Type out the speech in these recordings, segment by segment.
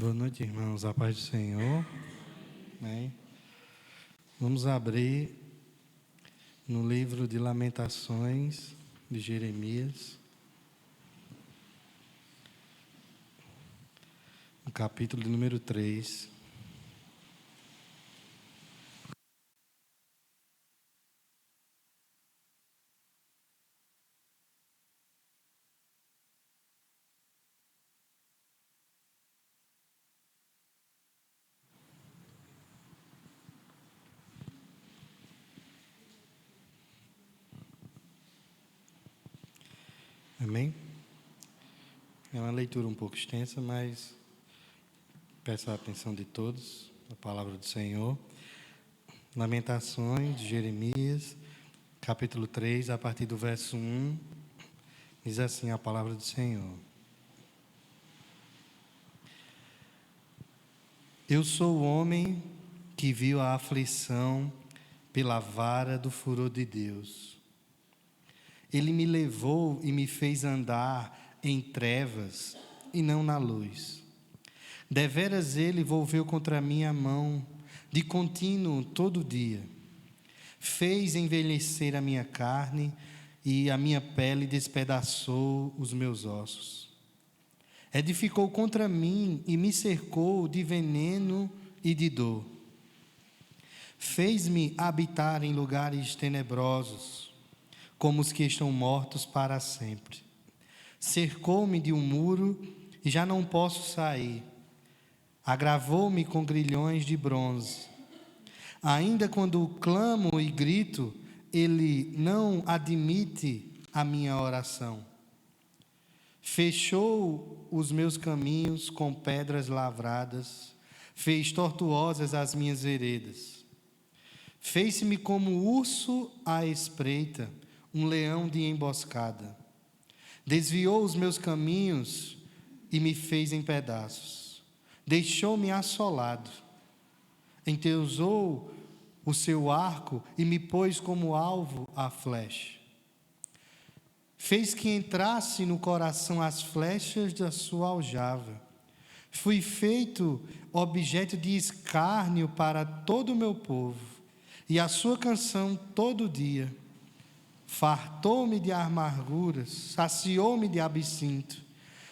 Boa noite, irmãos. A paz do Senhor. Amém. Vamos abrir no livro de Lamentações de Jeremias, no capítulo de número 3. Amém? É uma leitura um pouco extensa, mas peço a atenção de todos, a palavra do Senhor. Lamentações de Jeremias, capítulo 3, a partir do verso 1, diz assim a palavra do Senhor. Eu sou o homem que viu a aflição pela vara do furor de Deus. Ele me levou e me fez andar em trevas e não na luz. Deveras ele volveu contra mim a mão, de contínuo todo dia. Fez envelhecer a minha carne e a minha pele despedaçou os meus ossos. Edificou contra mim e me cercou de veneno e de dor. Fez-me habitar em lugares tenebrosos, como os que estão mortos para sempre. Cercou-me de um muro e já não posso sair. Agravou-me com grilhões de bronze. Ainda quando clamo e grito, ele não admite a minha oração. Fechou os meus caminhos com pedras lavradas, fez tortuosas as minhas veredas. Fez-me como urso à espreita, um leão de emboscada. Desviou os meus caminhos e me fez em pedaços. Deixou-me assolado. Enteusou o seu arco e me pôs como alvo a flecha. Fez que entrasse no coração as flechas da sua aljava. Fui feito objeto de escárnio para todo o meu povo, e a sua canção todo dia. Fartou-me de amarguras, saciou-me de absinto,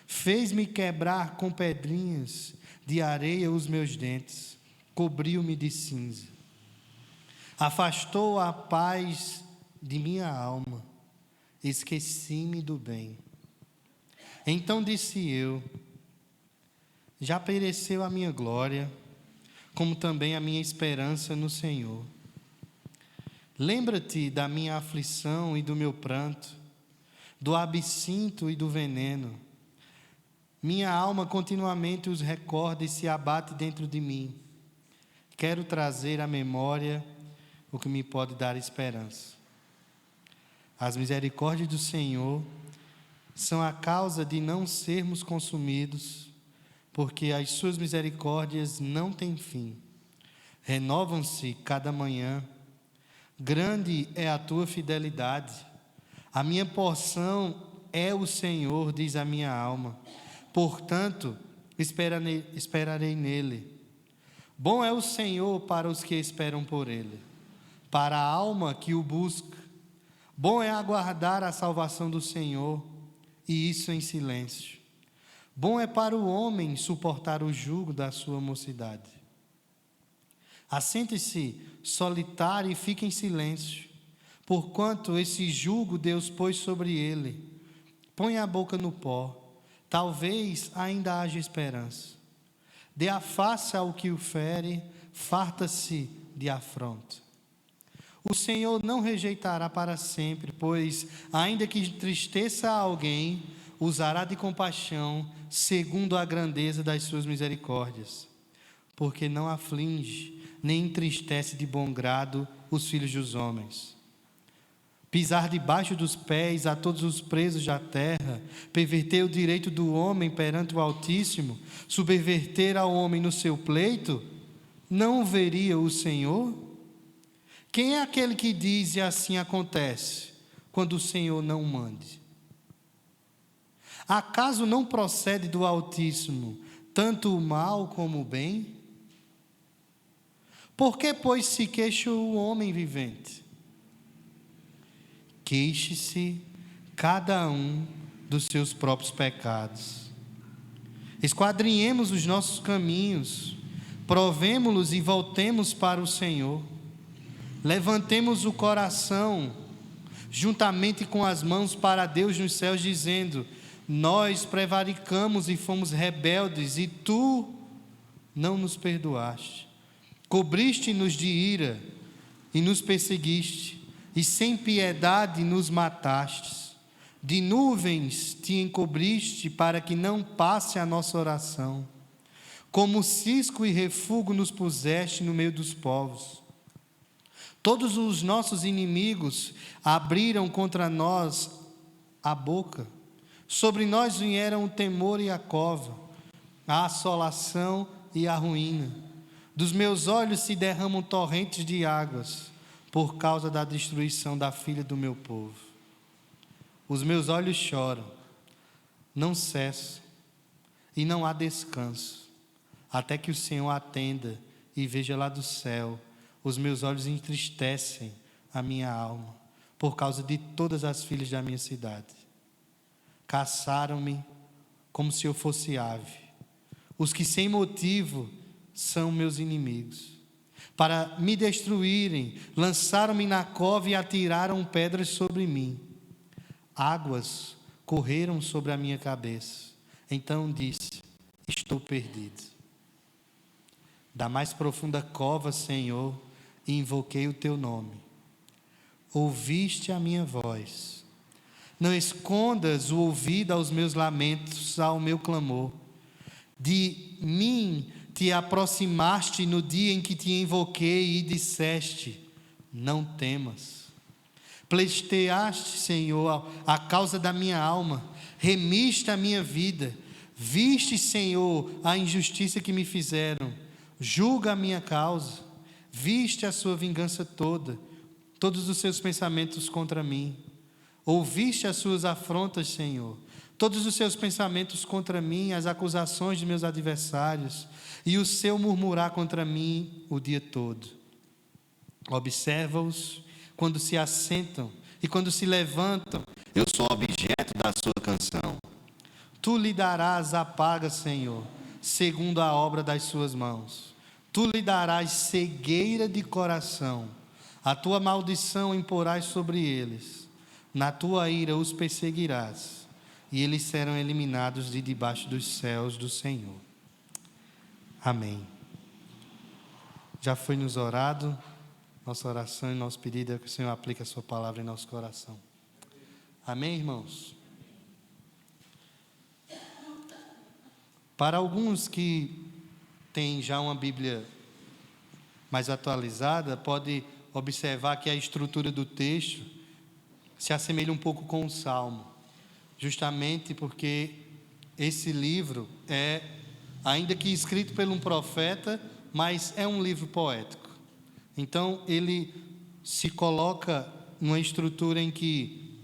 fez-me quebrar com pedrinhas de areia os meus dentes, cobriu-me de cinza. Afastou a paz de minha alma, esqueci-me do bem. Então disse eu: já pereceu a minha glória, como também a minha esperança no Senhor. Lembra-te da minha aflição e do meu pranto, do absinto e do veneno. Minha alma continuamente os recorda e se abate dentro de mim. Quero trazer à memória o que me pode dar esperança. As misericórdias do Senhor são a causa de não sermos consumidos, porque as suas misericórdias não têm fim. Renovam-se cada manhã. Grande é a tua fidelidade. A minha porção é o Senhor, diz a minha alma. Portanto, esperarei nele. Bom é o Senhor para os que esperam por ele, para a alma que o busca. Bom é aguardar a salvação do Senhor, e isso em silêncio. Bom é para o homem suportar o jugo da sua mocidade. Assente-se solitário e fique em silêncio, porquanto esse jugo Deus pôs sobre ele. Põe a boca no pó, talvez ainda haja esperança. Dê a face ao que o fere, farta-se de afronta. O Senhor não rejeitará para sempre, pois, ainda que entristeça alguém, usará de compaixão, segundo a grandeza das suas misericórdias, porque não aflige, nem entristece de bom grado os filhos dos homens. Pisar debaixo dos pés a todos os presos da terra, perverter o direito do homem perante o Altíssimo, subverter ao homem no seu pleito, não veria o Senhor? Quem é aquele que diz e assim acontece, quando o Senhor não mande? Acaso não procede do Altíssimo tanto o mal como o bem? Por que, pois, se queixa o homem vivente? Queixe-se cada um dos seus próprios pecados. Esquadrinhemos os nossos caminhos, provemo-los e voltemos para o Senhor. Levantemos o coração, juntamente com as mãos para Deus nos céus, dizendo: nós prevaricamos e fomos rebeldes, e tu não nos perdoaste. Cobriste-nos de ira e nos perseguiste, e sem piedade nos matastes. De nuvens te encobriste para que não passe a nossa oração. Como cisco e refúgio nos puseste no meio dos povos. Todos os nossos inimigos abriram contra nós a boca. Sobre nós vieram o temor e a cova, a assolação e a ruína. Dos meus olhos se derramam torrentes de águas, por causa da destruição da filha do meu povo. Os meus olhos choram, não cessam, e não há descanso, até que o Senhor atenda e veja lá do céu. Os meus olhos entristecem a minha alma, por causa de todas as filhas da minha cidade. Caçaram-me como se eu fosse ave. Os que sem motivo são meus inimigos. Para me destruírem, lançaram-me na cova e atiraram pedras sobre mim. Águas correram sobre a minha cabeça. Então disse: estou perdido. Da mais profunda cova, Senhor, invoquei o teu nome. Ouviste a minha voz. Não escondas o ouvido aos meus lamentos, ao meu clamor. De mim te aproximaste no dia em que te invoquei e disseste: não temas. Pleiteaste, Senhor, a causa da minha alma, remiste a minha vida. Viste, Senhor, a injustiça que me fizeram, julga a minha causa. Viste a sua vingança toda, todos os seus pensamentos contra mim. Ouviste as suas afrontas, Senhor, todos os seus pensamentos contra mim, as acusações de meus adversários, e o seu murmurar contra mim o dia todo. Observa-os quando se assentam e quando se levantam, eu sou objeto da sua canção. Tu lhe darás a paga, Senhor, segundo a obra das suas mãos. Tu lhe darás cegueira de coração, a tua maldição imporás sobre eles. Na tua ira os perseguirás, e eles serão eliminados de debaixo dos céus do Senhor. Amém. Já foi nos orado, nossa oração e nosso pedido é que o Senhor aplique a sua palavra em nosso coração. Amém, irmãos? Para alguns que têm já uma Bíblia mais atualizada, pode observar que a estrutura do texto se assemelha um pouco com o Salmo, justamente porque esse livro é, ainda que escrito por um profeta, mas é um livro poético. Então ele se coloca numa estrutura em que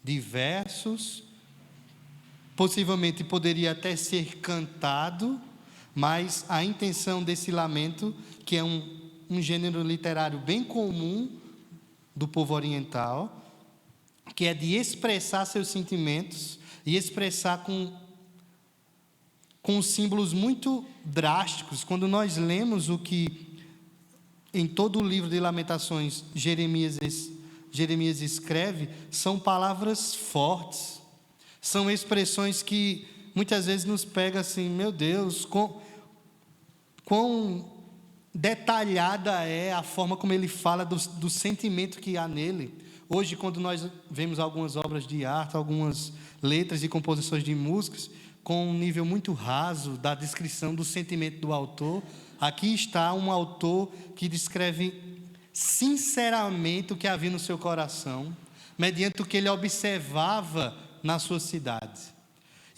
diversos, possivelmente poderia até ser cantado, mas a intenção desse lamento, que é um gênero literário bem comum do povo oriental, que é de expressar seus sentimentos e expressar com símbolos muito drásticos. Quando nós lemos o que em todo o livro de Lamentações Jeremias escreve, são palavras fortes, são expressões que muitas vezes nos pegam assim: meu Deus, quão detalhada é a forma como ele fala do sentimento que há nele. Hoje, quando nós vemos algumas obras de arte, algumas letras e composições de músicas, com um nível muito raso da descrição do sentimento do autor, aqui está um autor que descreve sinceramente o que havia no seu coração, mediante o que ele observava na sua cidade.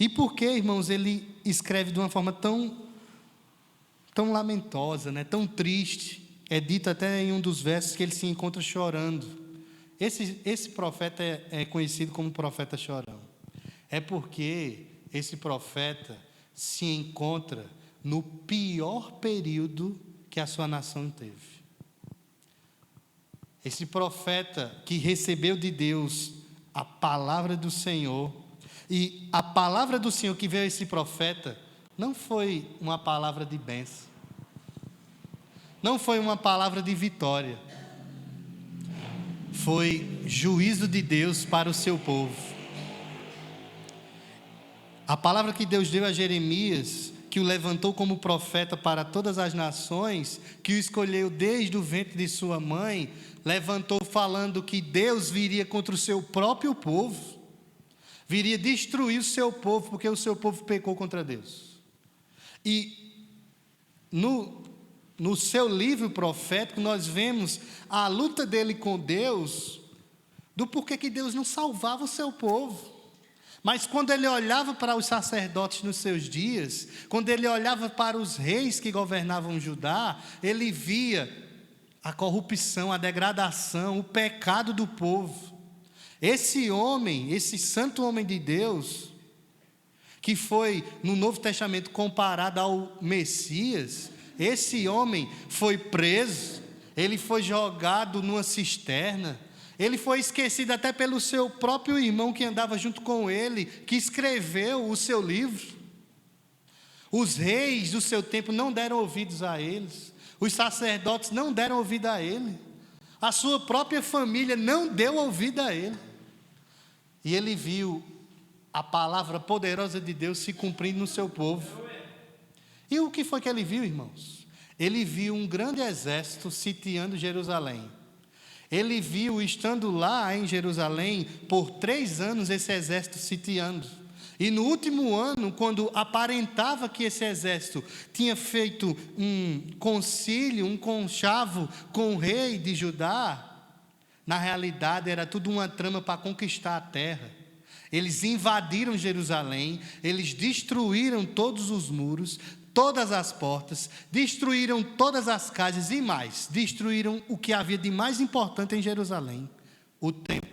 E por que, irmãos, ele escreve de uma forma tão lamentosa, né? Tão triste? É dito até em um dos versos que ele se encontra chorando. Esse profeta é conhecido como profeta chorão. É porque esse profeta se encontra no pior período que a sua nação teve. Esse profeta que recebeu de Deus a palavra do Senhor, e a palavra do Senhor que veio a esse profeta, não foi uma palavra de bênção, não foi uma palavra de vitória, foi juízo de Deus para o seu povo. A palavra que Deus deu a Jeremias, que o levantou como profeta para todas as nações, que o escolheu desde o ventre de sua mãe, levantou falando que Deus viria contra o seu próprio povo, viria destruir o seu povo, porque o seu povo pecou contra Deus. E no seu livro profético, nós vemos a luta dele com Deus, do porquê que Deus não salvava o seu povo. Mas quando ele olhava para os sacerdotes nos seus dias, quando ele olhava para os reis que governavam Judá, ele via a corrupção, a degradação, o pecado do povo. Esse homem, esse santo homem de Deus, que foi no Novo Testamento comparado ao Messias, esse homem foi preso, ele foi jogado numa cisterna, ele foi esquecido até pelo seu próprio irmão que andava junto com ele, que escreveu o seu livro. Os reis do seu tempo não deram ouvidos a eles, os sacerdotes não deram ouvido a ele, a sua própria família não deu ouvido a ele. E ele viu a palavra poderosa de Deus se cumprindo no seu povo. E o que foi que ele viu, irmãos? Ele viu um grande exército sitiando Jerusalém. Ele viu, estando lá em Jerusalém, por 3 anos, esse exército sitiando. E no último ano, quando aparentava que esse exército tinha feito um concílio, um conchavo com o rei de Judá, na realidade era tudo uma trama para conquistar a terra. Eles invadiram Jerusalém, eles destruíram todos os muros, todas as portas, destruíram todas as casas e mais, destruíram o que havia de mais importante em Jerusalém, o templo.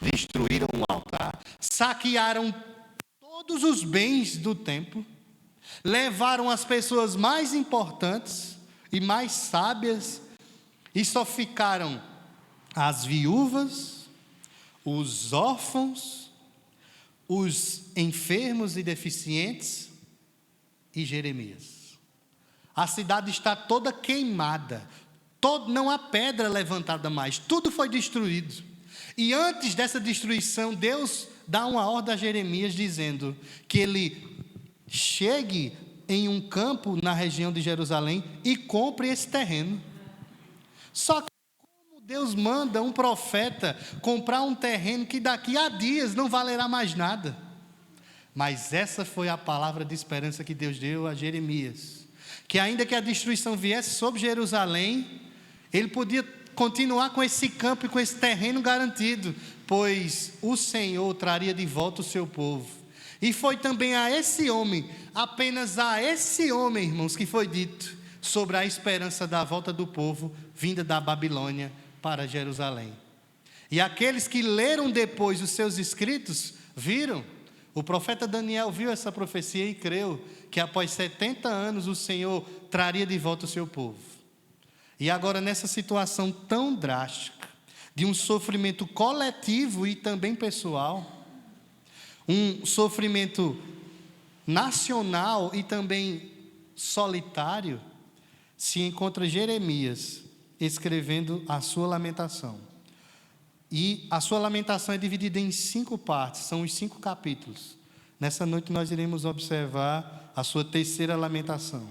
Destruíram o altar, saquearam todos os bens do templo, levaram as pessoas mais importantes e mais sábias, e só ficaram as viúvas, os órfãos, os enfermos e deficientes e Jeremias. A cidade está toda queimada, não há pedra levantada mais, tudo foi destruído. E antes dessa destruição, Deus dá uma ordem a Jeremias dizendo que ele chegue em um campo na região de Jerusalém e compre esse terreno. Só que como Deus manda um profeta comprar um terreno que daqui a dias não valerá mais nada? Mas essa foi a palavra de esperança que Deus deu a Jeremias, que ainda que a destruição viesse sobre Jerusalém, ele podia continuar com esse campo e com esse terreno garantido, pois o Senhor traria de volta o seu povo. E foi também a esse homem, apenas a esse homem, irmãos, que foi dito sobre a esperança da volta do povo vinda da Babilônia para Jerusalém. E aqueles que leram depois os seus escritos, viram. O profeta Daniel viu essa profecia e creu que após 70 anos o Senhor traria de volta o seu povo. E agora, nessa situação tão drástica, de um sofrimento coletivo e também pessoal, um sofrimento nacional e também solitário, se encontra Jeremias escrevendo a sua lamentação. E a sua lamentação é dividida em 5 partes, são os 5 capítulos. Nessa noite nós iremos observar a sua terceira lamentação.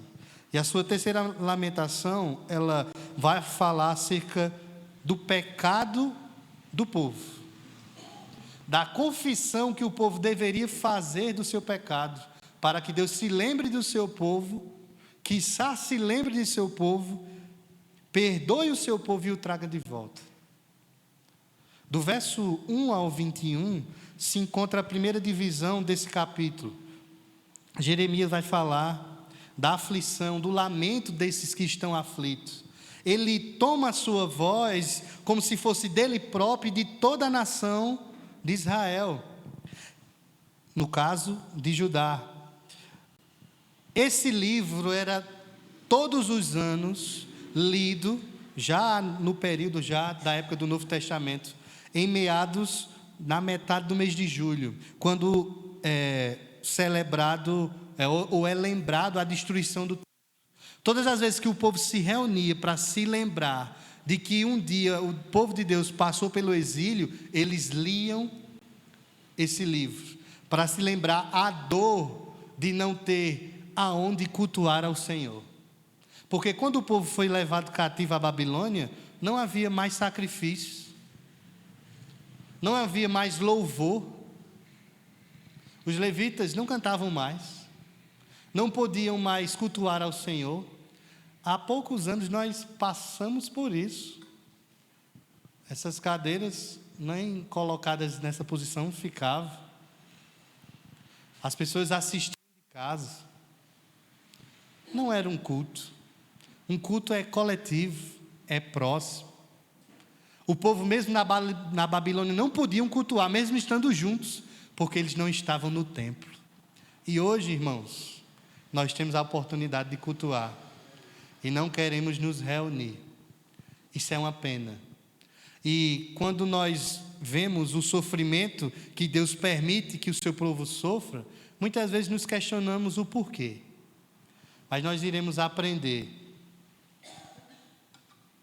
E a sua terceira lamentação, ela vai falar acerca do pecado do povo, da confissão que o povo deveria fazer do seu pecado, para que Deus se lembre do seu povo, quiçá se lembre de seu povo, perdoe o seu povo e o traga de volta. Do verso 1 ao 21, se encontra a primeira divisão desse capítulo. Jeremias vai falar da aflição, do lamento desses que estão aflitos. Ele toma a sua voz como se fosse dele próprio e de toda a nação de Israel, no caso de Judá. Esse livro era todos os anos lido, já no período já da época do Novo Testamento, na metade do mês de julho, quando celebrado ou é lembrado a destruição do templo. Todas as vezes que o povo se reunia para se lembrar de que um dia o povo de Deus passou pelo exílio, eles liam esse livro, para se lembrar a dor de não ter aonde cultuar ao Senhor. Porque quando o povo foi levado cativo à Babilônia, não havia mais sacrifícios, não havia mais louvor, os levitas não cantavam mais, não podiam mais cultuar ao Senhor. Há poucos anos nós passamos por isso. Essas cadeiras nem colocadas nessa posição ficavam. As pessoas assistiam de casa. Não era um culto. Um culto é coletivo, é próximo. O povo mesmo na Babilônia não podiam cultuar, mesmo estando juntos, porque eles não estavam no templo. E hoje, irmãos, nós temos a oportunidade de cultuar e não queremos nos reunir. Isso é uma pena. E quando nós vemos o sofrimento que Deus permite que o seu povo sofra, muitas vezes nos questionamos o porquê. Mas nós iremos aprender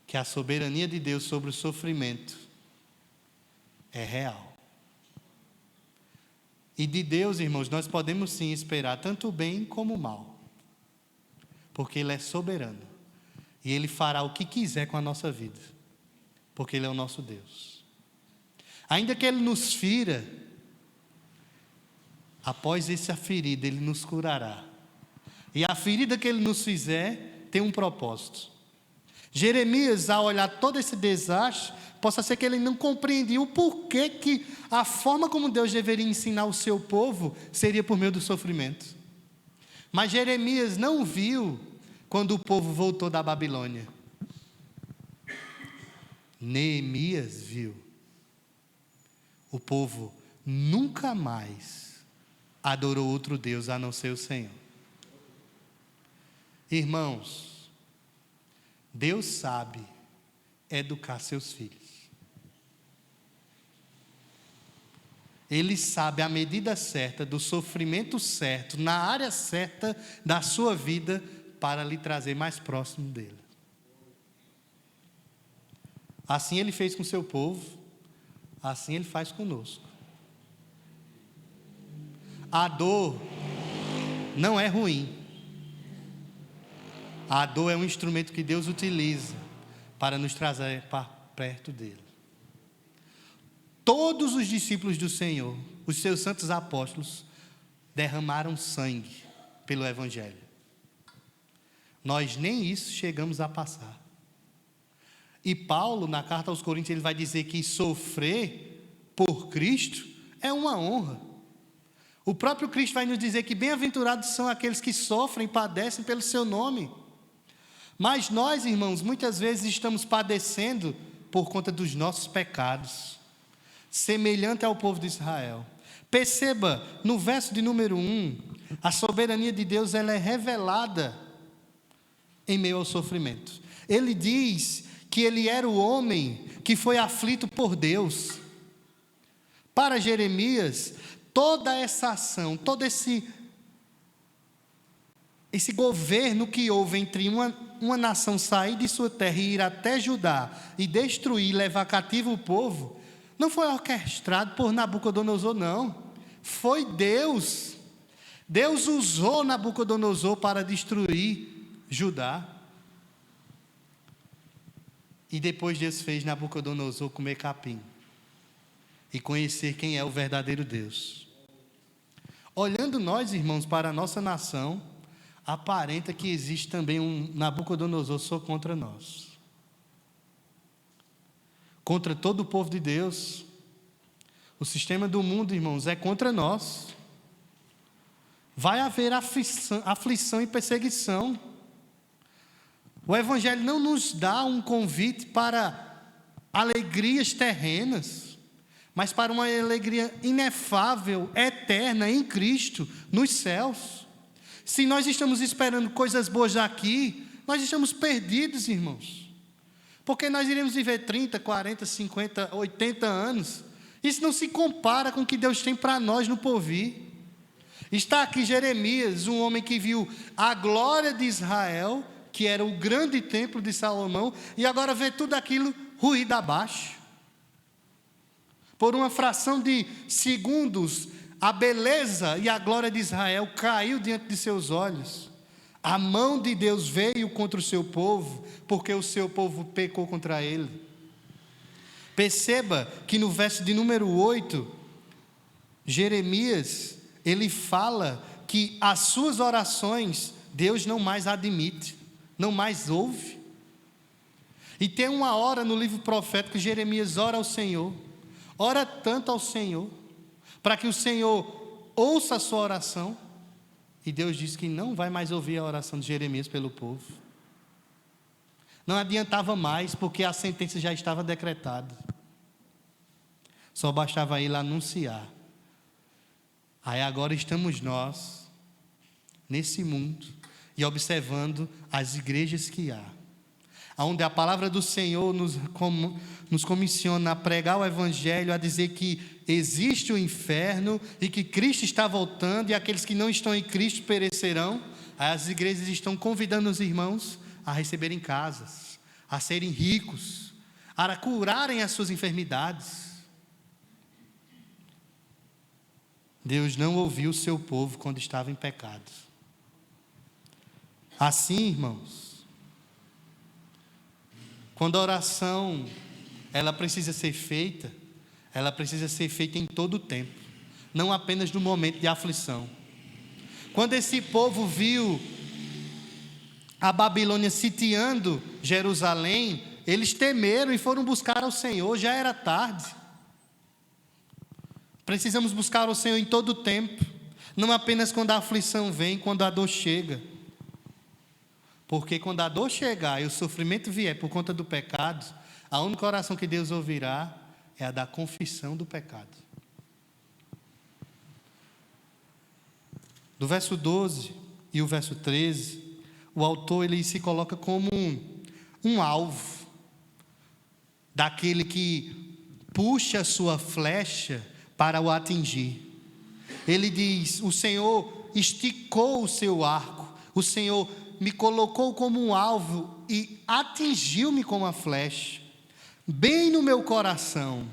que a soberania de Deus sobre o sofrimento é real. E de Deus, irmãos, nós podemos sim esperar tanto o bem como o mal, porque Ele é soberano. E Ele fará o que quiser com a nossa vida, porque Ele é o nosso Deus. Ainda que Ele nos fira, após essa ferida Ele nos curará. E a ferida que Ele nos fizer tem um propósito. Jeremias, ao olhar todo esse desastre, possa ser que ele não compreendia o porquê que a forma como Deus deveria ensinar o seu povo seria por meio do sofrimento. Mas Jeremias não viu quando o povo voltou da Babilônia. Neemias viu. O povo nunca mais adorou outro Deus a não ser o Senhor. Irmãos, Deus sabe educar seus filhos. Ele sabe a medida certa, do sofrimento certo, na área certa da sua vida, para lhe trazer mais próximo dele. Assim Ele fez com o seu povo, assim Ele faz conosco. A dor não é ruim. A dor é um instrumento que Deus utiliza para nos trazer para perto dele. Todos os discípulos do Senhor, os seus santos apóstolos, derramaram sangue pelo Evangelho. Nós nem isso chegamos a passar. E Paulo, na carta aos Coríntios, ele vai dizer que sofrer por Cristo é uma honra. O próprio Cristo vai nos dizer que bem-aventurados são aqueles que sofrem e padecem pelo seu nome. Mas nós, irmãos, muitas vezes estamos padecendo por conta dos nossos pecados, semelhante ao povo de Israel. Perceba, no verso de número 1, a soberania de Deus ela é revelada em meio ao sofrimento. Ele diz que ele era o homem que foi aflito por Deus. Para Jeremias, toda essa ação, todo esse governo que houve entre uma nação sair de sua terra e ir até Judá e destruir, levar cativo o povo, não foi orquestrado por Nabucodonosor, não. Foi Deus. Deus usou Nabucodonosor para destruir Judá. E depois Deus fez Nabucodonosor comer capim e conhecer quem é o verdadeiro Deus. Olhando nós, irmãos, para a nossa nação, aparenta que existe também um Nabucodonosor só contra nós. Contra todo o povo de Deus. O sistema do mundo, irmãos, é contra nós. Vai haver aflição e perseguição. O Evangelho não nos dá um convite para alegrias terrenas, mas para uma alegria inefável, eterna, em Cristo, nos céus. Se nós estamos esperando coisas boas aqui, nós estamos perdidos, irmãos. Porque nós iremos viver 30, 40, 50, 80 anos. Isso não se compara com o que Deus tem para nós no porvir. Está aqui Jeremias, um homem que viu a glória de Israel, que era o grande templo de Salomão, e agora vê tudo aquilo ruído abaixo. Por uma fração de segundos, a beleza e a glória de Israel caiu diante de seus olhos. A mão de Deus veio contra o seu povo, porque o seu povo pecou contra ele. Perceba que no verso de número 8, Jeremias, ele fala que as suas orações Deus não mais admite, não mais ouve. E tem uma hora no livro profético que Jeremias ora ao Senhor, ora tanto ao Senhor, para que o Senhor ouça a sua oração, e Deus diz que não vai mais ouvir a oração de Jeremias pelo povo. Não adiantava mais, porque a sentença já estava decretada. Só bastava ele anunciar. Aí agora estamos nós, nesse mundo, e observando as igrejas que há, onde a palavra do Senhor nos comissiona a pregar o Evangelho, a dizer que existe o inferno e que Cristo está voltando e aqueles que não estão em Cristo perecerão. As igrejas estão convidando os irmãos a receberem casas, a serem ricos, a curarem as suas enfermidades. Deus não ouviu o seu povo quando estava em pecado. Assim, irmãos, quando a oração ela precisa ser feita, ela precisa ser feita em todo o tempo, não apenas no momento de aflição. Quando esse povo viu a Babilônia sitiando Jerusalém, eles temeram e foram buscar ao Senhor, já era tarde. Precisamos buscar o Senhor em todo o tempo, não apenas quando a aflição vem, quando a dor chega. Porque quando a dor chegar e o sofrimento vier por conta do pecado, a única oração que Deus ouvirá é a da confissão do pecado. Do verso 12 e o verso 13, o autor ele se coloca como um alvo daquele que puxa a sua flecha para o atingir. Ele diz: o Senhor esticou o seu arco, o Senhor me colocou como um alvo e atingiu-me com uma flecha, bem no meu coração.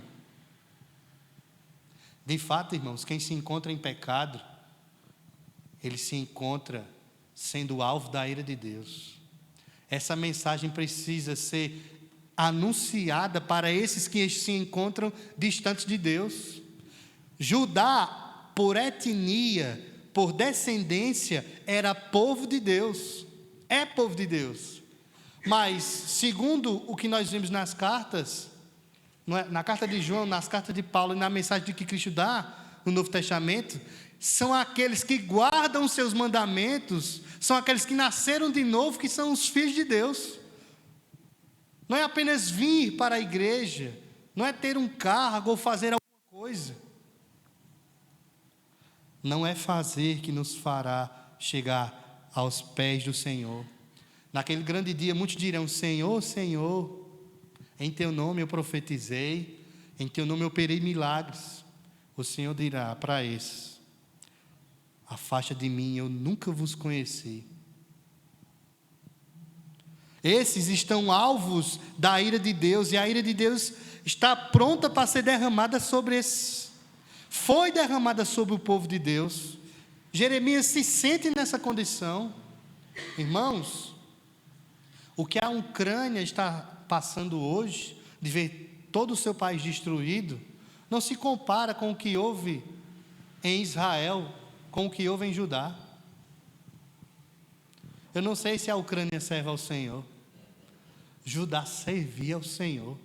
De fato, irmãos, quem se encontra em pecado, ele se encontra sendo alvo da ira de Deus. Essa mensagem precisa ser anunciada para esses que se encontram distantes de Deus. Judá, por etnia, por descendência, era povo de Deus, é povo de Deus. Mas, segundo o que nós vimos nas cartas, na carta de João, nas cartas de Paulo e na mensagem de que Cristo dá no Novo Testamento, são aqueles que guardam os seus mandamentos, são aqueles que nasceram de novo, que são os filhos de Deus. Não é apenas vir para a igreja, não é ter um cargo ou fazer alguma coisa. Não é fazer que nos fará chegar aos pés do Senhor. Naquele grande dia, muitos dirão: Senhor, Senhor, em Teu nome eu profetizei, em Teu nome eu operei milagres. O Senhor dirá para esses: afasta de mim, eu nunca vos conheci. Esses estão alvos da ira de Deus, e a ira de Deus está pronta para ser derramada sobre esses. Foi derramada sobre o povo de Deus. Jeremias se sente nessa condição. Irmãos, o que a Ucrânia está passando hoje, de ver todo o seu país destruído, não se compara com o que houve em Israel, com o que houve em Judá. Eu não sei se a Ucrânia serve ao Senhor. Judá servia ao Senhor.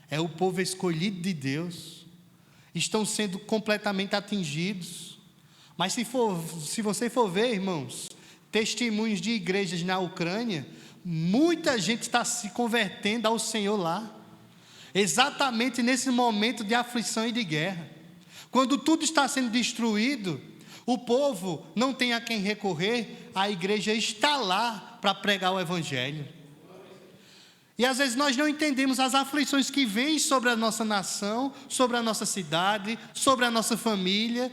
É o povo escolhido de Deus. Estão sendo completamente atingidos. Mas se você for ver, irmãos, testemunhos de igrejas na Ucrânia, muita gente está se convertendo ao Senhor lá. Exatamente nesse momento de aflição e de guerra. Quando tudo está sendo destruído, O povo não tem a quem recorrer, a igreja está lá para pregar o evangelho. E às vezes nós não entendemos as aflições que vêm sobre a nossa nação, sobre a nossa cidade, sobre a nossa família,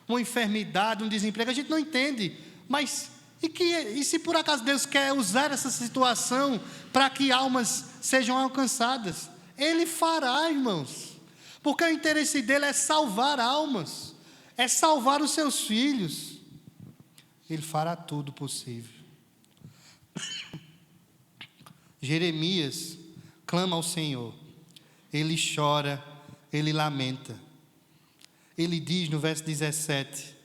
uma enfermidade, um desemprego, a gente não entende. Mas e se por acaso Deus quer usar essa situação para que almas sejam alcançadas? Ele fará, irmãos, porque o interesse dele é salvar almas, é salvar os seus filhos. Ele fará tudo possível. Jeremias clama ao Senhor, ele chora, ele lamenta. Ele diz no verso 17,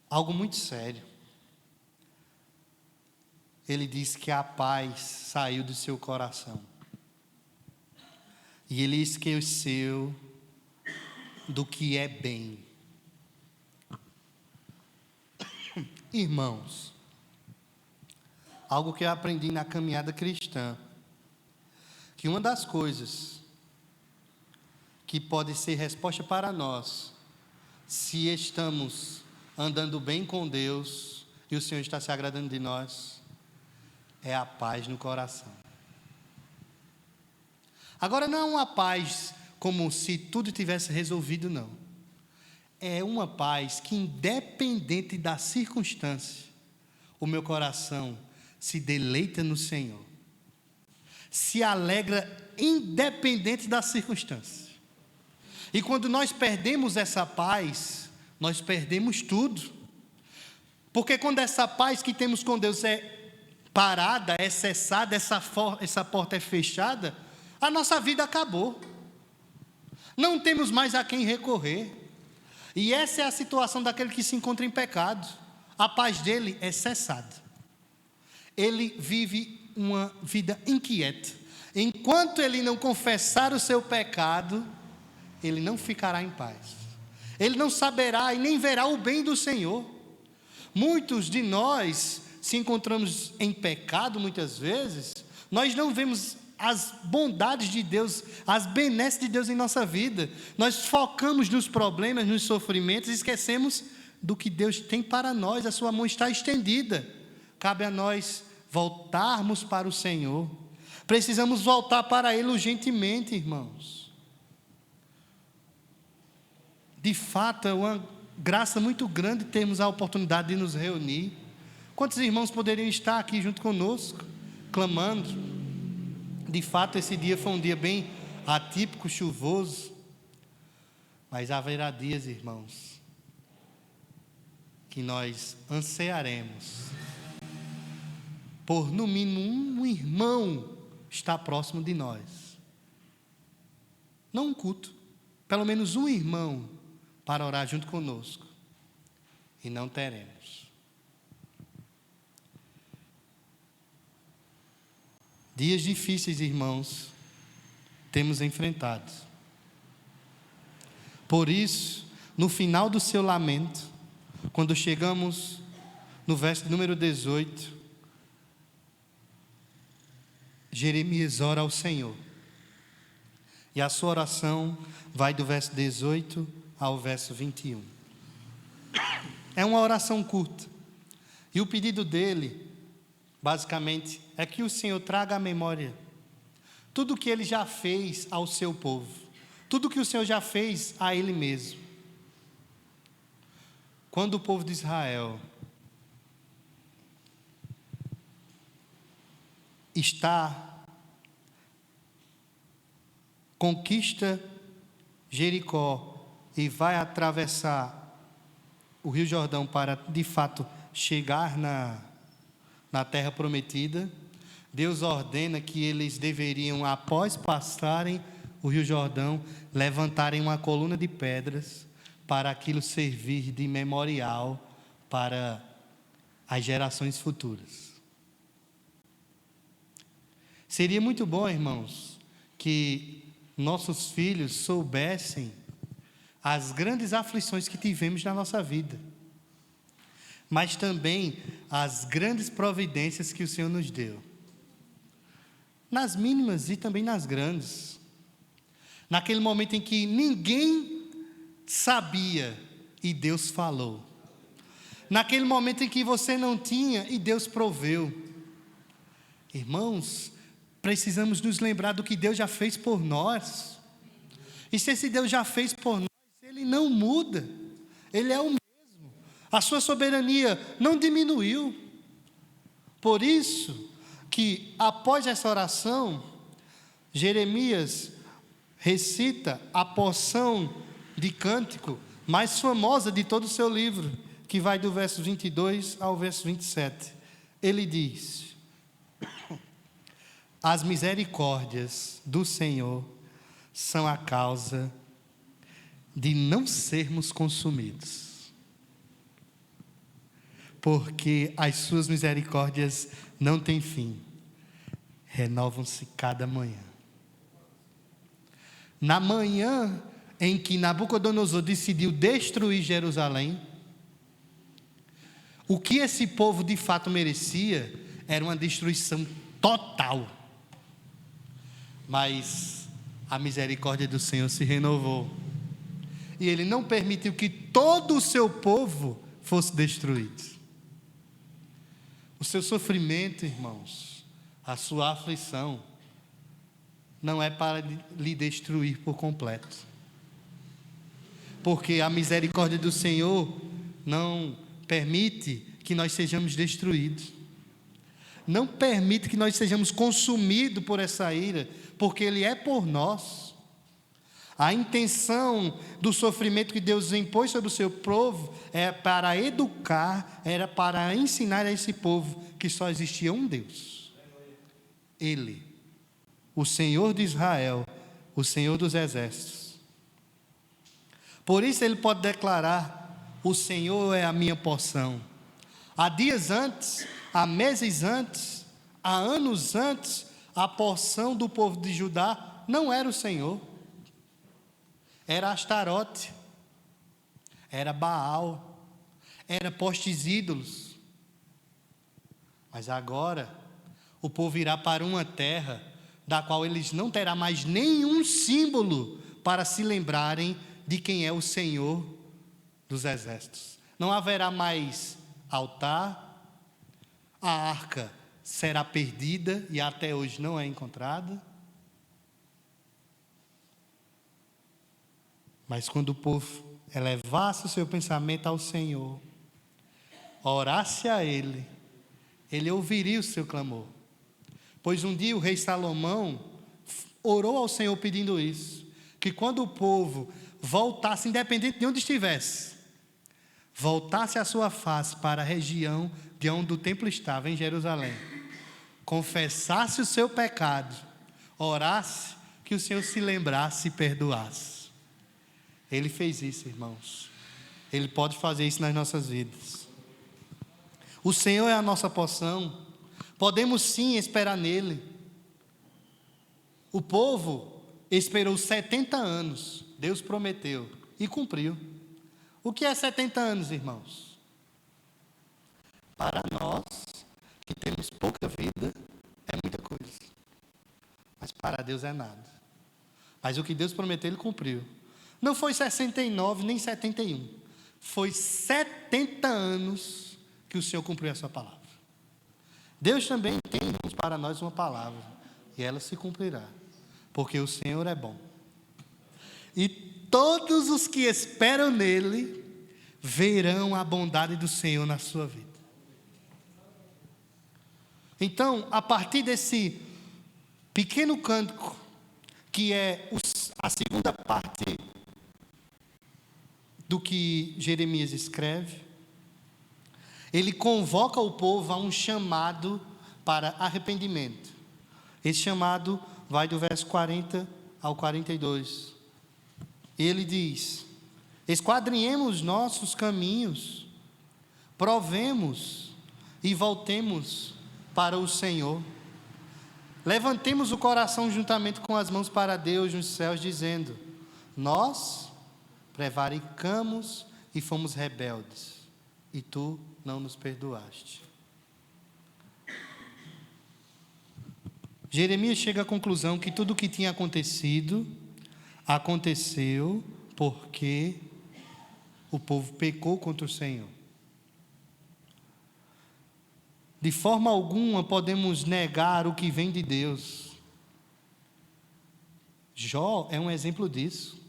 algo muito sério. Ele diz que a paz saiu do seu coração. E ele esqueceu do que é bem. Irmãos, algo que eu aprendi na caminhada cristã, que uma das coisas que pode ser resposta para nós, se estamos andando bem com Deus e o Senhor está se agradando de nós, é a paz no coração. Agora não é uma paz como se tudo tivesse resolvido, não. É uma paz que, independente da circunstância, o meu coração se deleita no Senhor, se alegra independente da circunstância. E quando nós perdemos essa paz, nós perdemos tudo. Porque quando essa paz que temos com Deus é parada, é cessada, essa porta é fechada, a nossa vida acabou. Não temos mais a quem recorrer. E essa é a situação daquele que se encontra em pecado. A paz dele é cessada. Ele vive uma vida inquieta. Enquanto ele não confessar o seu pecado, ele não ficará em paz. Ele não saberá e nem verá o bem do Senhor. Muitos de nós se encontramos em pecado muitas vezes, nós não vemos as bondades de Deus, as benesses de Deus em nossa vida. Nós focamos nos problemas, nos sofrimentos e esquecemos do que Deus tem para nós. A sua mão está estendida. Cabe a nós voltarmos para o Senhor. Precisamos voltar para Ele urgentemente, irmãos. De fato, é uma graça muito grande termos a oportunidade de nos reunir. Quantos irmãos poderiam estar aqui junto conosco, clamando? De fato, esse dia foi um dia bem atípico, chuvoso. Mas haverá dias, irmãos, que nós ansiaremos por, no mínimo, um irmão estar próximo de nós. Não um culto, pelo menos um irmão para orar junto conosco. E não teremos. Dias difíceis, irmãos, temos enfrentado. Por isso, no final do seu lamento, quando chegamos no verso número 18, Jeremias ora ao Senhor. E a sua oração vai do verso 18 ao verso 21. É uma oração curta. E o pedido dele, basicamente, é que o Senhor traga à memória tudo o que Ele já fez ao seu povo. Tudo o que o Senhor já fez a Ele mesmo. Quando o povo de Israel conquista Jericó e vai atravessar o Rio Jordão para, de fato, chegar na terra prometida, Deus ordena que eles deveriam, após passarem o Rio Jordão, levantarem uma coluna de pedras para aquilo servir de memorial para as gerações futuras. Seria muito bom, irmãos, que nossos filhos soubessem as grandes aflições que tivemos na nossa vida, mas também as grandes providências que o Senhor nos deu, nas mínimas e também nas grandes. Naquele momento em que ninguém sabia e Deus falou. Naquele momento em que você não tinha e Deus proveu. Irmãos, precisamos nos lembrar do que Deus já fez por nós. E se esse Deus já fez por nós, Ele não muda. Ele é o mesmo. A sua soberania não diminuiu. Por isso que após essa oração, Jeremias recita a porção de cântico mais famosa de todo o seu livro, que vai do verso 22 ao verso 27. Ele diz: as misericórdias do Senhor são a causa de não sermos consumidos, porque as suas misericórdias não têm fim, renovam-se cada manhã. Na manhã em que Nabucodonosor decidiu destruir Jerusalém, o que esse povo de fato merecia era uma destruição total. Mas a misericórdia do Senhor se renovou. E Ele não permitiu que todo o seu povo fosse destruído. O seu sofrimento, irmãos, a sua aflição, não é para lhe destruir por completo. Porque a misericórdia do Senhor não permite que nós sejamos destruídos. Não permite que nós sejamos consumidos por essa ira, porque Ele é por nós. A intenção do sofrimento que Deus impôs sobre o seu povo é para educar, era para ensinar a esse povo que só existia um Deus. Ele, o Senhor de Israel, o Senhor dos exércitos. Por isso Ele pode declarar: o Senhor é a minha porção. Há dias antes, há meses antes, há anos antes, a porção do povo de Judá não era o Senhor. Era Astarote, era Baal, era postes ídolos. Mas agora, o povo irá para uma terra da qual eles não terão mais nenhum símbolo para se lembrarem de quem é o Senhor dos exércitos. Não haverá mais altar, a arca será perdida e até hoje não é encontrada. Mas quando o povo elevasse o seu pensamento ao Senhor, orasse a Ele, Ele ouviria o seu clamor. Pois um dia o rei Salomão orou ao Senhor pedindo isso, que quando o povo voltasse, independente de onde estivesse, voltasse a sua face para a região de onde o templo estava, em Jerusalém, confessasse o seu pecado, orasse, que o Senhor se lembrasse e perdoasse. Ele fez isso, irmãos. Ele pode fazer isso nas nossas vidas. O Senhor é a nossa porção. Podemos sim esperar nele. O povo esperou 70 anos. Deus prometeu e cumpriu. O que é 70 anos, irmãos? Para nós, que temos pouca vida, é muita coisa. Mas para Deus é nada. Mas o que Deus prometeu, Ele cumpriu. Não foi 69 nem 71. Foi 70 anos que o Senhor cumpriu a sua palavra. Deus também tem para nós uma palavra. E ela se cumprirá. Porque o Senhor é bom. E todos os que esperam nele verão a bondade do Senhor na sua vida. Então, a partir desse pequeno cântico, que é a segunda parte do que Jeremias escreve, ele convoca o povo a um chamado para arrependimento. Esse chamado vai do verso 40 ao 42. Ele diz: esquadrinhemos nossos caminhos, provemos e voltemos para o Senhor. Levantemos o coração juntamente com as mãos para Deus nos céus, dizendo: nós prevaricamos e fomos rebeldes, e tu não nos perdoaste. Jeremias chega à conclusão que tudo o que tinha acontecido, aconteceu porque o povo pecou contra o Senhor. De forma alguma podemos negar o que vem de Deus. Jó é um exemplo disso.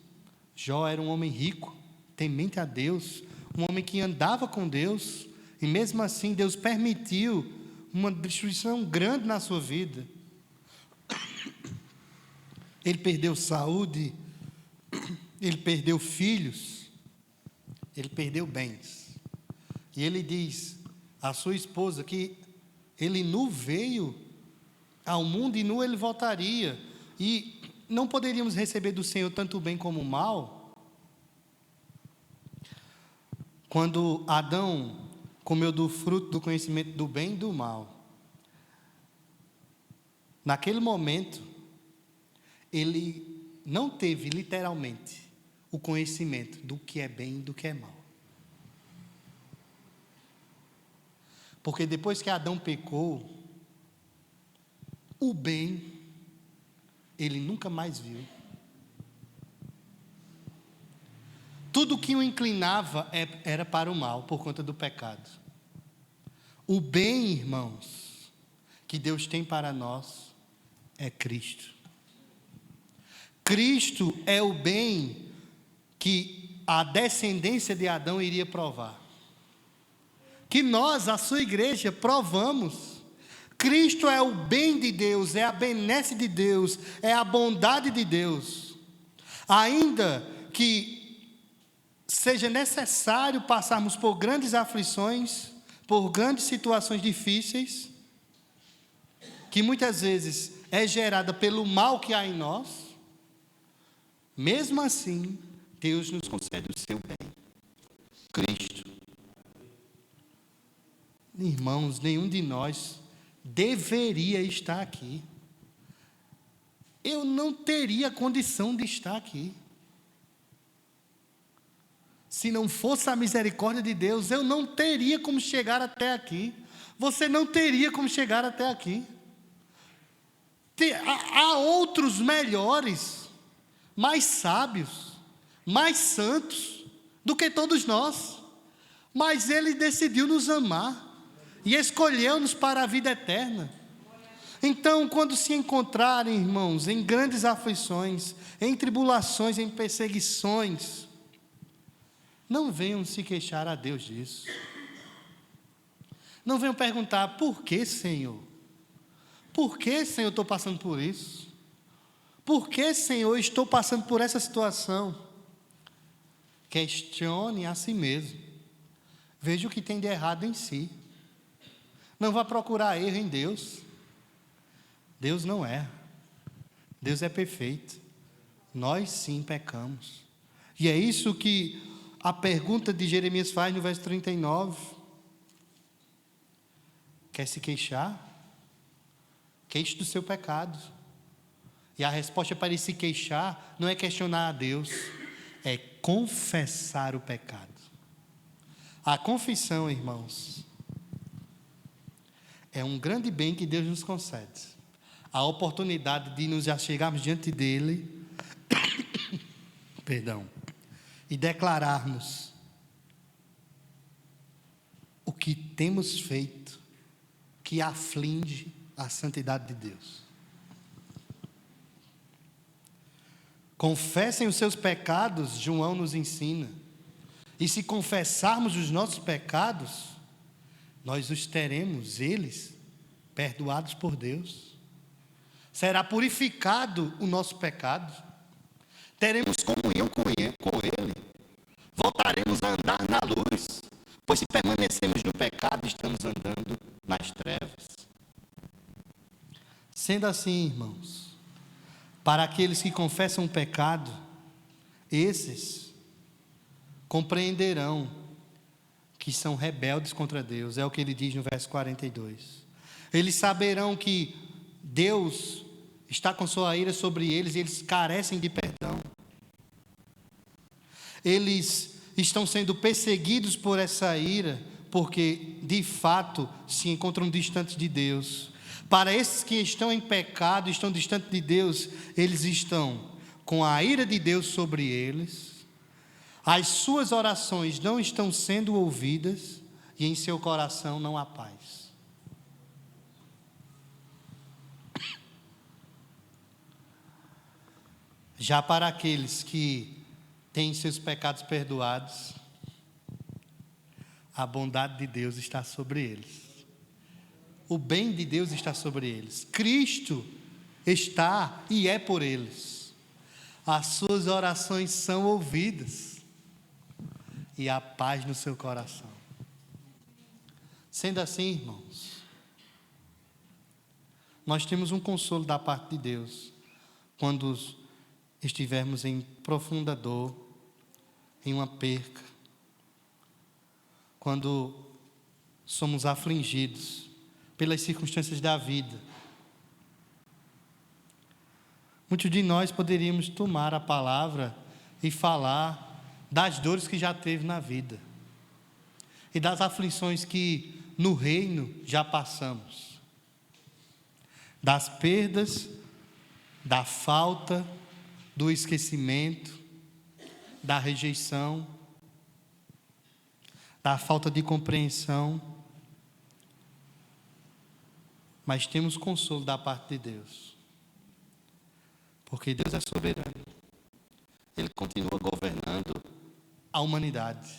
Jó era um homem rico, temente a Deus, um homem que andava com Deus, e mesmo assim Deus permitiu uma destruição grande na sua vida. Ele perdeu saúde, ele perdeu filhos, ele perdeu bens. E ele diz à sua esposa que ele nu veio ao mundo e nu ele voltaria. E não poderíamos receber do Senhor tanto o bem como o mal. Quando Adão comeu do fruto do conhecimento do bem e do mal, naquele momento, ele não teve literalmente o conhecimento do que é bem e do que é mal. Porque depois que Adão pecou, o bem ele nunca mais viu. Tudo que o inclinava era para o mal, por conta do pecado. O bem, irmãos, que Deus tem para nós é Cristo. Cristo é o bem que a descendência de Adão iria provar. Que nós, a sua igreja, provamos. Cristo é o bem de Deus, é a benesse de Deus, é a bondade de Deus. Ainda que seja necessário passarmos por grandes aflições, por grandes situações difíceis, que muitas vezes é gerada pelo mal que há em nós, mesmo assim, Deus nos concede o seu bem. Cristo. Irmãos, nenhum de nós deveria estar aqui. Eu não teria condição de estar aqui. Se não fosse a misericórdia de Deus, eu não teria como chegar até aqui. Você não teria como chegar até aqui. Há outros melhores, mais sábios, mais santos do que todos nós. Mas Ele decidiu nos amar e escolheu-nos para a vida eterna. Então, quando se encontrarem, irmãos, em grandes aflições, em tribulações, em perseguições, não venham se queixar a Deus disso. Não venham perguntar: por que, Senhor? Por que, Senhor, estou passando por isso? Por que, Senhor, estou passando por essa situação? Questione a si mesmo. Veja o que tem de errado em si. Não vá procurar erro em Deus. Deus não erra. Deus é perfeito. Nós sim pecamos. E é isso que a pergunta de Jeremias faz no verso 39. Quer se queixar? Queixe do seu pecado. E a resposta para se queixar não é questionar a Deus, é confessar o pecado. A confissão, irmãos, é um grande bem que Deus nos concede. A oportunidade de nos achegarmos diante dEle, e declararmos o que temos feito que aflige a santidade de Deus. Confessem os seus pecados, João nos ensina. E se confessarmos os nossos pecados, nós os teremos, eles, perdoados por Deus. Será purificado o nosso pecado. Teremos comunhão com Ele. Voltaremos a andar na luz. Pois se permanecemos no pecado, estamos andando nas trevas. Sendo assim, irmãos, para aqueles que confessam o pecado, esses compreenderão que são rebeldes contra Deus. É o que ele diz no verso 42. Eles saberão que Deus está com sua ira sobre eles e eles carecem de perdão. Eles estão sendo perseguidos por essa ira, porque de fato se encontram distantes de Deus. Para esses que estão em pecado, estão distantes de Deus, eles estão com a ira de Deus sobre eles. As suas orações não estão sendo ouvidas e em seu coração não há paz. Já para aqueles que têm seus pecados perdoados, a bondade de Deus está sobre eles. O bem de Deus está sobre eles. Cristo está e é por eles. As suas orações são ouvidas e há paz no seu coração. Sendo assim, irmãos, nós temos um consolo da parte de Deus quando estivermos em profunda dor, em uma perca, quando somos afligidos pelas circunstâncias da vida. Muitos de nós poderíamos tomar a palavra e falar das dores que já teve na vida e das aflições que no reino já passamos, das perdas, da falta, do esquecimento, da rejeição, da falta de compreensão. Mas temos consolo da parte de Deus, porque Deus é soberano. Ele continua governando a humanidade.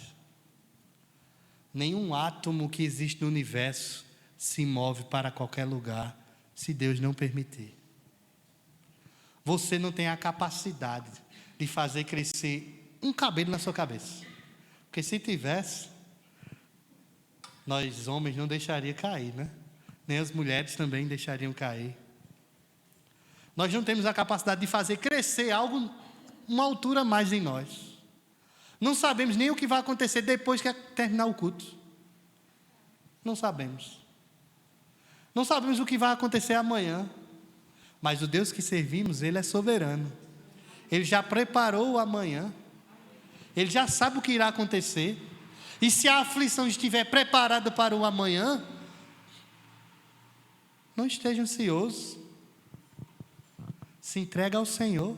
Nenhum átomo que existe no universo se move para qualquer lugar, se Deus não permitir. Você não tem a capacidade de fazer crescer um cabelo na sua cabeça, porque se tivesse, nós homens não deixaríamos cair, né? Nem as mulheres também deixariam cair. Nós não temos a capacidade de fazer crescer algo, uma altura a mais em nós. Não sabemos nem o que vai acontecer depois que terminar o culto. Não sabemos. Não sabemos o que vai acontecer amanhã. Mas o Deus que servimos, Ele é soberano. Ele já preparou o amanhã. Ele já sabe o que irá acontecer. E se a aflição estiver preparada para o amanhã, não esteja ansioso. Se entregue ao Senhor.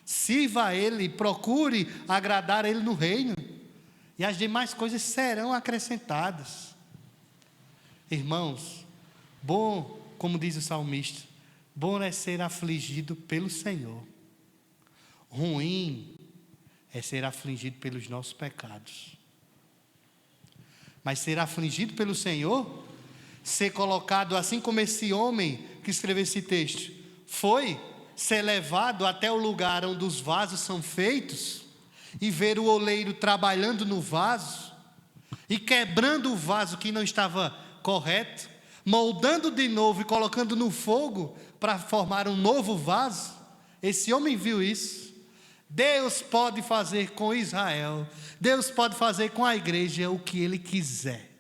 Sirva a Ele, procure agradar a Ele no reino. E as demais coisas serão acrescentadas. Irmãos, bom, como diz o salmista, bom é ser afligido pelo Senhor. Ruim é ser afligido pelos nossos pecados. Mas ser afligido pelo Senhor, ser colocado assim como esse homem que escreveu esse texto, foi ser levado até o lugar onde os vasos são feitos, e ver o oleiro trabalhando no vaso, e quebrando o vaso que não estava correto, moldando de novo e colocando no fogo, para formar um novo vaso. Esse homem viu isso. Deus pode fazer com Israel, Deus pode fazer com a igreja o que Ele quiser.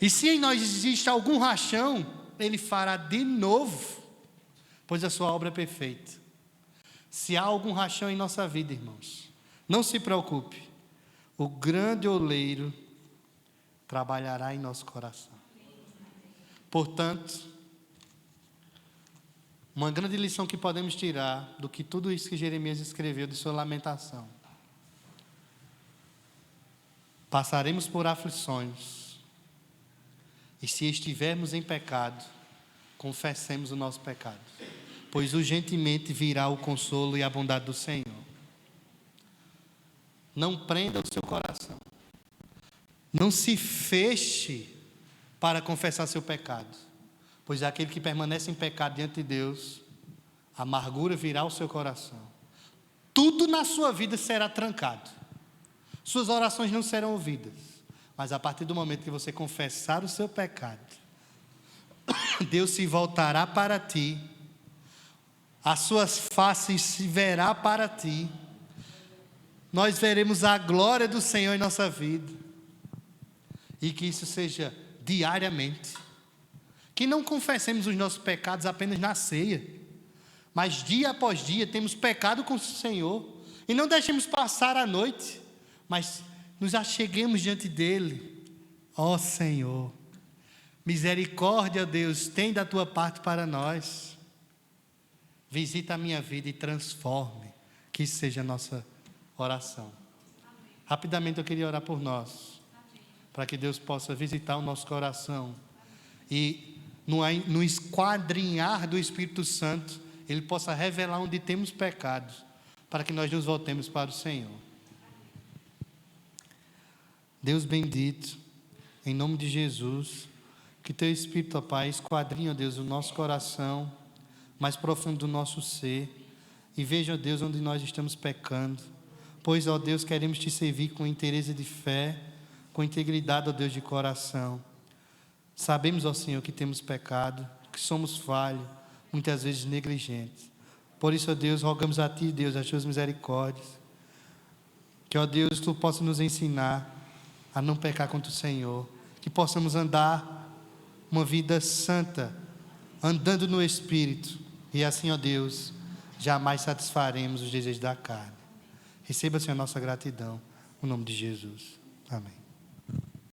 E se em nós existe algum rachão, Ele fará de novo, pois a sua obra é perfeita. Se há algum rachão em nossa vida, irmãos, não se preocupe, o grande oleiro trabalhará em nosso coração. Portanto, uma grande lição que podemos tirar do que tudo isso que Jeremias escreveu de sua lamentação: passaremos por aflições, e se estivermos em pecado, confessemos o nosso pecado, pois urgentemente virá o consolo e a bondade do Senhor. Não prenda o seu coração, não se feche para confessar seu pecado, pois aquele que permanece em pecado diante de Deus, a amargura virá ao seu coração. Tudo na sua vida será trancado, suas orações não serão ouvidas, mas a partir do momento que você confessar o seu pecado, Deus se voltará para ti, as suas faces se verá para ti, nós veremos a glória do Senhor em nossa vida, e que isso seja diariamente. Que não confessemos os nossos pecados apenas na ceia, mas dia após dia temos pecado com o Senhor, e não deixemos passar a noite, mas nos acheguemos diante dEle. Ó Senhor, misericórdia, Deus, tem da Tua parte para nós, visita a minha vida e transforme, que isso seja a nossa oração. Rapidamente eu queria orar por nós, para que Deus possa visitar o nosso coração e no esquadrinhar do Espírito Santo, Ele possa revelar onde temos pecados, para que nós nos voltemos para o Senhor. Deus bendito, em nome de Jesus, que Teu Espírito, ó Pai, esquadrinhe, ó Deus, o nosso coração, mais profundo do nosso ser, e veja, ó Deus, onde nós estamos pecando, pois, ó Deus, queremos Te servir com interesse de fé, com integridade, ó Deus, de coração. Sabemos, ó Senhor, que temos pecado, que somos falhos, muitas vezes negligentes. Por isso, ó Deus, rogamos a Ti, Deus, as Tuas misericórdias, que, ó Deus, Tu possa nos ensinar a não pecar contra o Senhor, que possamos andar uma vida santa, andando no Espírito, e assim, ó Deus, jamais satisfaremos os desejos da carne. Receba, Senhor, a nossa gratidão, no nome de Jesus. Amém.